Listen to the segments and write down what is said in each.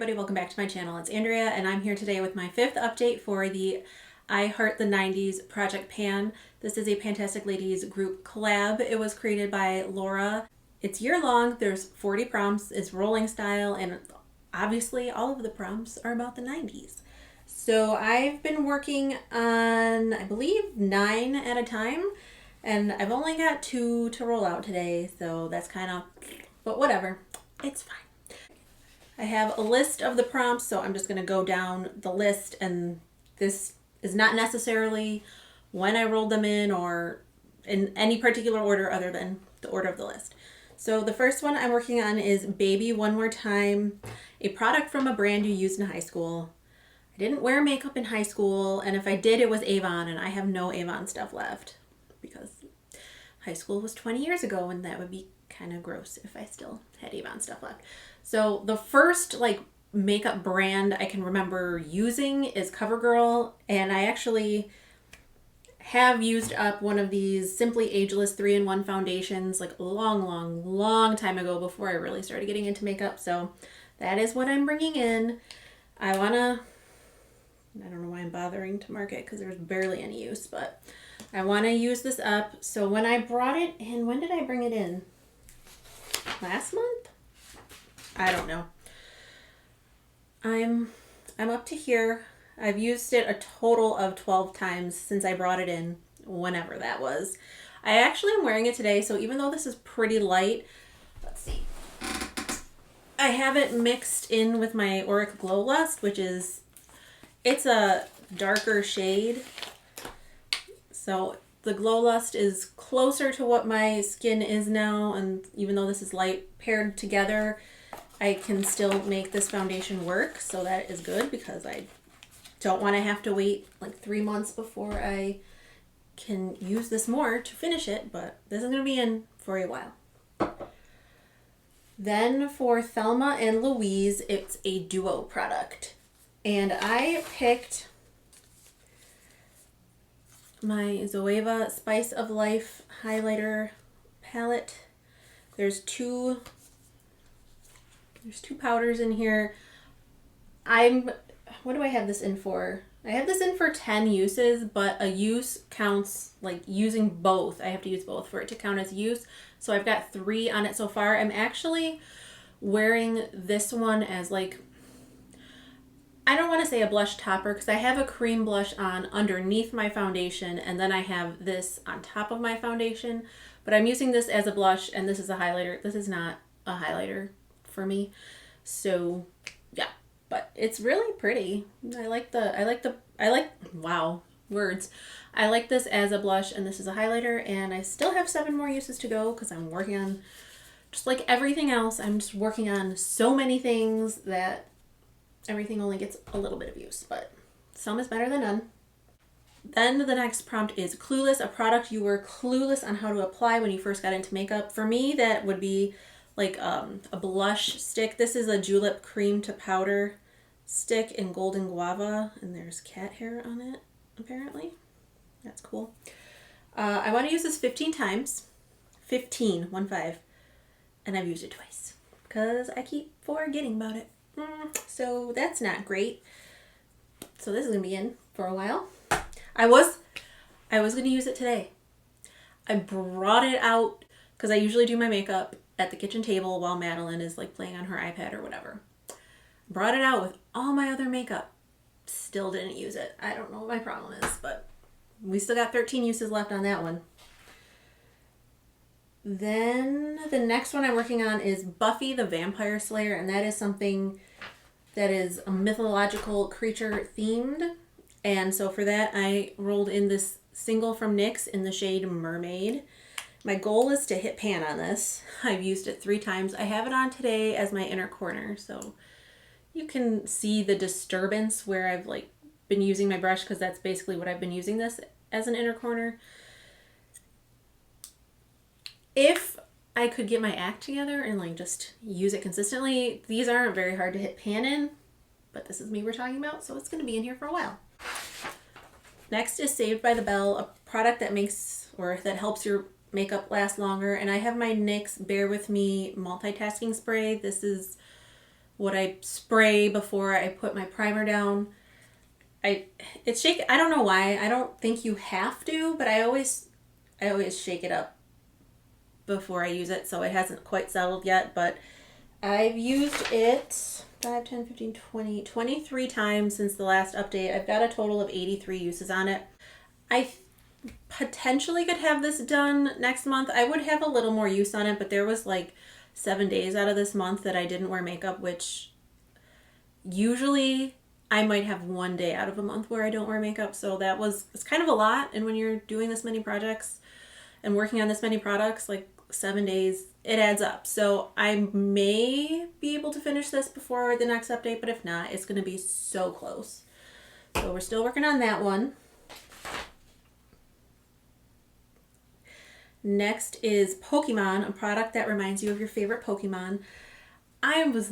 everybody, welcome back to my channel. It's Andrea and I'm here today with my 5th update for the I Heart the 90s Project Pan. This is a Fantastic Ladies group collab. It was created by Laura. It's year long, there's 40 prompts, it's rolling style, and obviously all of the prompts are about the 90s. So I've been working on, I believe, 9 at a time, and I've only got 2 to roll out today, so that's kind of, but whatever, it's fine. I have a list of the prompts, so I'm just going to go down the list, and this is not necessarily when I rolled them in or in any particular order other than the order of the list. So the first one I'm working on is Baby One More Time, a product from a brand you used in high school. I didn't wear makeup in high school, and if I did, it was Avon, and I have no Avon stuff left because high school was 20 years ago, and that would be kind of gross if I still had Avon stuff left. So the first makeup brand I can remember using is CoverGirl, and I actually have used up one of these Simply Ageless 3-in-1 foundations like a long time ago before I really started getting into makeup. So that is what I'm bringing in. I don't know why I'm bothering to mark it because there's barely any use, but I want to use this up. So when I brought it in, when did I bring it in? Last month? I don't know. I'm up to here. I've used it a total of 12 times since I brought it in, whenever that was. I actually am wearing it today, so even though this is pretty light, let's see. I have it mixed in with my Auric Glow Lust, which is, it's a darker shade. So the Glow Lust is closer to what my skin is now, and even though this is light paired together, I can still make this foundation work, so that is good because I don't want to have to wait like 3 months before I can use this more to finish it, but this is going to be in for a while. Then for Thelma and Louise, it's a duo product, and I picked my Zoeva Spice of Life highlighter palette. There's two powders in here. What do I have this in for? I have this in for 10 uses, but a use counts like using both. I have to use both for it to count as use. So I've got 3 on it so far. I'm actually wearing this one as I don't want to say a blush topper because I have a cream blush on underneath my foundation, and then I have this on top of my foundation, but I'm using this as a blush, and this is a highlighter. This is not a highlighter for me. So yeah, but it's really pretty. Wow, words. I like this as a blush, and this is a highlighter, and I still have 7 more uses to go because I'm working on, just like everything else, I'm just working on so many things that everything only gets a little bit of use, but some is better than none. Then the next prompt is Clueless, a product you were clueless on how to apply when you first got into makeup. For me, that would be like a blush stick. This is a Julep cream to powder stick in Golden Guava, and there's cat hair on it, apparently. That's cool. I want to use this 15 times. 15, 1-5. And I've used it twice because I keep forgetting about it. So that's not great. So this is going to be in for a while. I was going to use it today. I brought it out because I usually do my makeup at the kitchen table while Madeline is playing on her iPad or whatever. Brought it out with all my other makeup. Still didn't use it. I don't know what my problem is, but we still got 13 uses left on that one. Then the next one I'm working on is Buffy the Vampire Slayer, and that is something that is a mythological creature themed. And so for that, I rolled in this single from NYX in the shade Mermaid. My goal is to hit pan on this. I've used it 3 times. I have it on today as my inner corner, so you can see the disturbance where I've been using my brush, because that's basically what I've been using this as, an inner corner. If I could get my act together and just use it consistently, these aren't very hard to hit pan in, but this is me we're talking about, so it's going to be in here for a while. Next is Saved by the Bell, a product that helps your makeup last longer, and I have my NYX Bear With Me multitasking spray. This is what I spray before I put my primer down. It's shake. I don't know why. I don't think you have to, but I always shake it up before I use it, so it hasn't quite settled yet, but I've used it 5, 10, 15, 20, 23 times since the last update. I've got a total of 83 uses on it. I potentially could have this done next month. I would have a little more use on it, but there was like 7 days out of this month that I didn't wear makeup, which usually I might have 1 day out of a month where I don't wear makeup. So it's kind of a lot. And when you're doing this many projects and working on this many products, like 7 days, it adds up. So I may be able to finish this before the next update, but if not, it's going to be so close. So we're still working on that one. Next is Pokemon, a product that reminds you of your favorite Pokemon. I was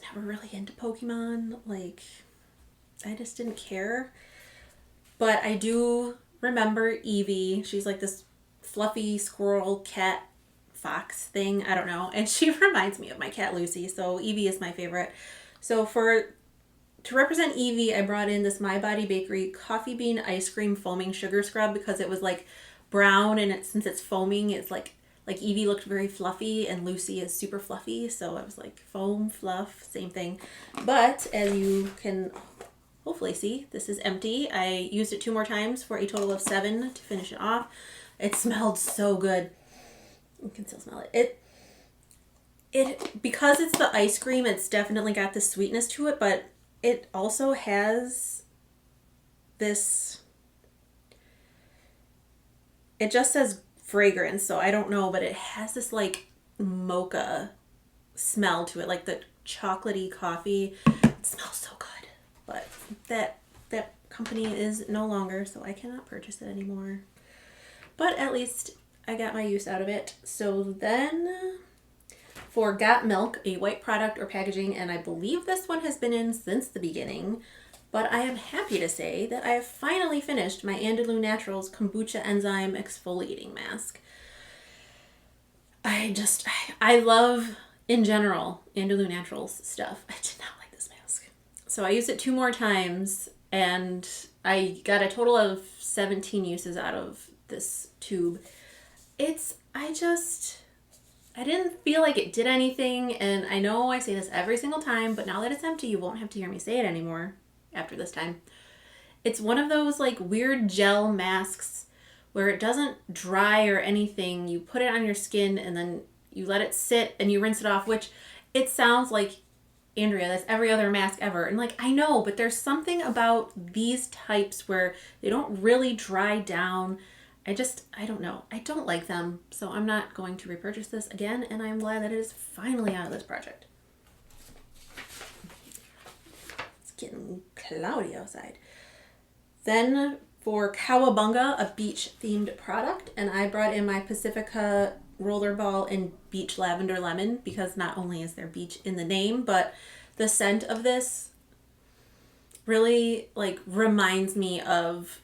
never really into Pokemon. Like, I just didn't care. But I do remember Eevee. She's like this fluffy squirrel cat fox thing. I don't know. And she reminds me of my cat Lucy. So Eevee is my favorite. So to represent Eevee, I brought in this My Body Bakery coffee bean ice cream foaming sugar scrub because it was like brown, and since it's foaming, it's like Eevee looked very fluffy and Lucy is super fluffy, so I was like foam, fluff, same thing. But as you can hopefully see, this is empty. I used it 2 more times for a total of 7 to finish it off. It smelled so good. You can still smell it. It because it's the ice cream, it's definitely got the sweetness to it, but it also has this. It just says fragrance, so I don't know, but it has this like mocha smell to it, like the chocolatey coffee. It smells so good, but that company is no longer, so I cannot purchase it anymore. But at least I got my use out of it. So then for Got Milk, a white product or packaging, and I believe this one has been in since the beginning, but I am happy to say that I have finally finished my Andalou Naturals Kombucha Enzyme Exfoliating Mask. I love, in general, Andalou Naturals stuff. I did not like this mask. So I used it 2 more times, and I got a total of 17 uses out of this tube. I didn't feel like it did anything, and I know I say this every single time, but now that it's empty, you won't have to hear me say it anymore after this time. It's one of those like weird gel masks where it doesn't dry or anything. You put it on your skin and then you let it sit and you rinse it off, which it sounds like, Andrea, that's every other mask ever. And like, I know, but there's something about these types where they don't really dry down. I don't know. I don't like them. So I'm not going to repurchase this again. And I'm glad that it is finally out of this project. It's getting cloudy outside. Then for Cowabunga, a beach themed product. And I brought in my Pacifica rollerball in beach lavender lemon because not only is there beach in the name, but the scent of this really like reminds me of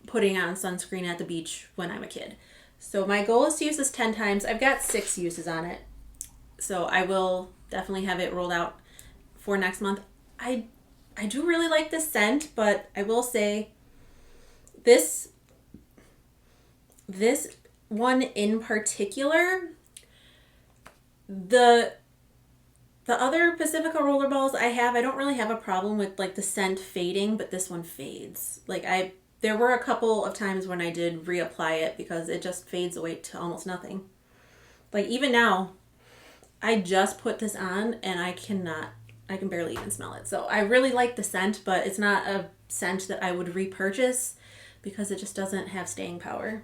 putting on sunscreen at the beach when I'm a kid. So my goal is to use this 10 times. I've got 6 uses on it. So I will definitely have it rolled out for next month. I do really like this scent, but I will say this one in particular, the other Pacifica rollerballs I don't really have a problem with like the scent fading, but this one fades. Like there were a couple of times when I did reapply it because it just fades away to almost nothing. Like even now, I just put this on and I can barely even smell it. So I really like the scent, but it's not a scent that I would repurchase because it just doesn't have staying power.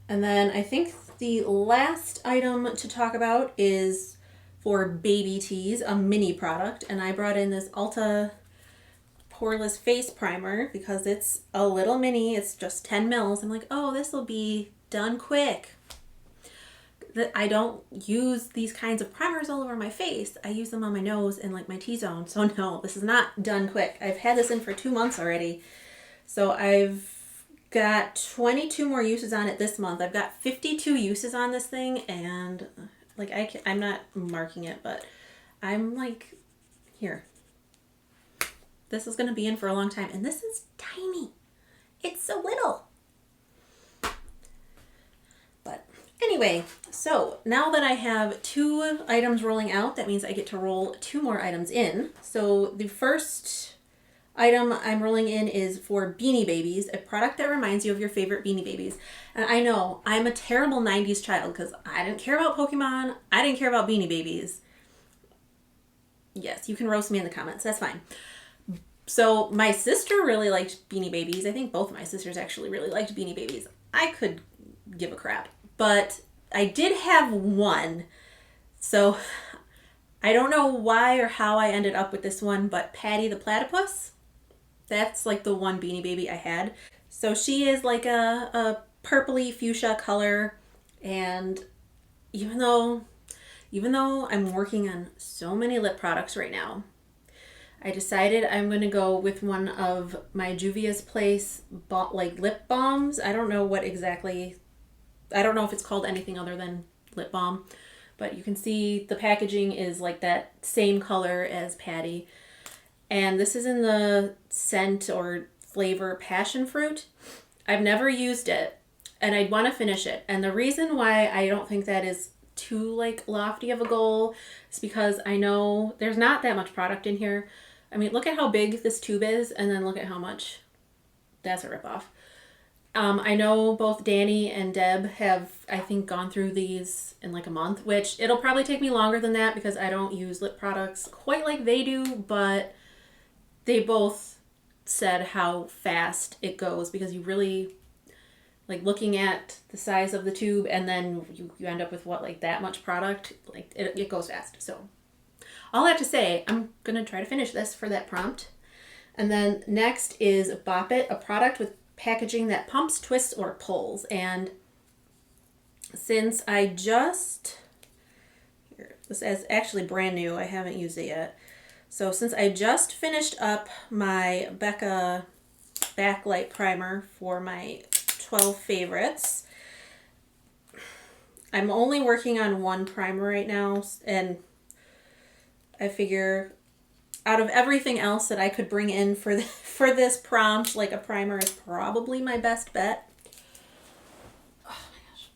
And then I think the last item to talk about is for baby teas, a mini product. And I brought in this ULTA Poreless Face Primer because it's a little mini. It's just 10 mils. I'm like, oh, this will be done quick. I don't use these kinds of primers all over my face. I use them on my nose and like my T-zone. So no, this is not done quick. I've had this in for 2 months already. So I've got 22 more uses on it this month. I've got 52 uses on this thing, and like I'm not marking it, but I'm like, here. This is going to be in for a long time. And this is tiny. It's so little. But anyway, so now that I have 2 items rolling out, that means I get to roll 2 more items in. So the first item I'm rolling in is for Beanie Babies, a product that reminds you of your favorite Beanie Babies. And I know I'm a terrible 90s child because I didn't care about Pokemon. I didn't care about Beanie Babies. Yes, you can roast me in the comments. That's fine. So my sister really liked Beanie Babies. I think both of my sisters actually really liked Beanie Babies. I could give a crap. But I did have one. So I don't know why or how I ended up with this one, but Patty the Platypus. That's like the one Beanie Baby I had. So she is like a purpley fuchsia color. And even though I'm working on so many lip products right now, I decided I'm going to go with one of my Jules Place like lip balms. I don't know if it's called anything other than lip balm, but you can see the packaging is like that same color as Patty. And this is in the scent or flavor passion fruit. I've never used it and I'd want to finish it. And the reason why I don't think that is too like lofty of a goal is because I know there's not that much product in here. I mean, look at how big this tube is, and then look at how much. That's a ripoff. I know both Danny and Deb have, I think, gone through these in like a month, which it'll probably take me longer than that because I don't use lip products quite like they do, but they both said how fast it goes because you really, like looking at the size of the tube and then you end up with what, like that much product, like it goes fast, so. All that to say, I'm going to try to finish this for that prompt. And then next is Bopit, a product with packaging that pumps, twists, or pulls. And since this is actually brand new, I haven't used it yet. So since I just finished up my Becca Backlight Primer for my 12 favorites, I'm only working on one primer right now, and I figure out of everything else that I could bring in for this prompt, like a primer is probably my best bet. Oh my gosh.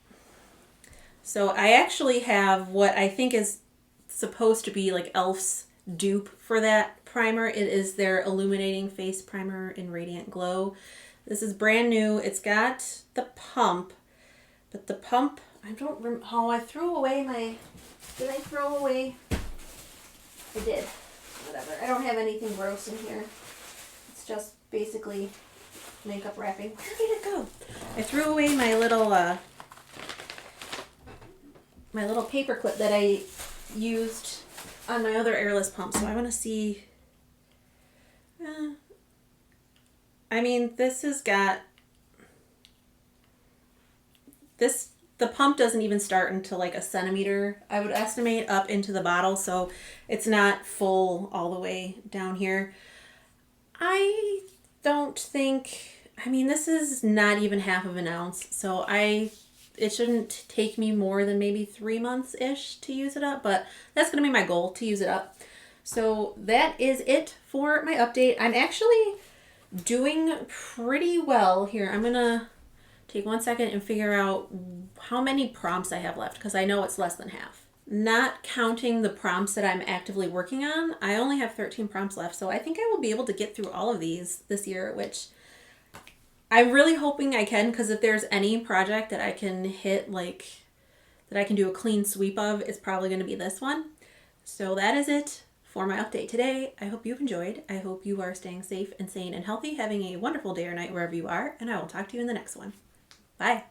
So I actually have what I think is supposed to be like e.l.f.'s dupe for that primer. It is their Illuminating Face Primer in Radiant Glow. This is brand new. It's got the pump, but the pump, I don't remember. Oh, I threw away did I throw away? I did. Whatever. I don't have anything gross in here. It's just basically makeup wrapping. Where did it go? I threw away my little paper clip that I used on my other airless pump. So I want to see. I mean, this has got this. The pump doesn't even start until like a centimeter, I would estimate, up into the bottle. So it's not full all the way down here. I don't think, I mean, this is not even half of an ounce. So it shouldn't take me more than maybe 3 months-ish to use it up. But that's going to be my goal, to use it up. So that is it for my update. I'm actually doing pretty well here. I'm going to take 1 second and figure out how many prompts I have left because I know it's less than half. Not counting the prompts that I'm actively working on, I only have 13 prompts left, so I think I will be able to get through all of these this year, which I'm really hoping I can, because if there's any project that I can hit, like, that I can do a clean sweep of, it's probably going to be this one. So that is it for my update today. I hope you've enjoyed. I hope you are staying safe and sane and healthy, having a wonderful day or night wherever you are, and I will talk to you in the next one. Bye.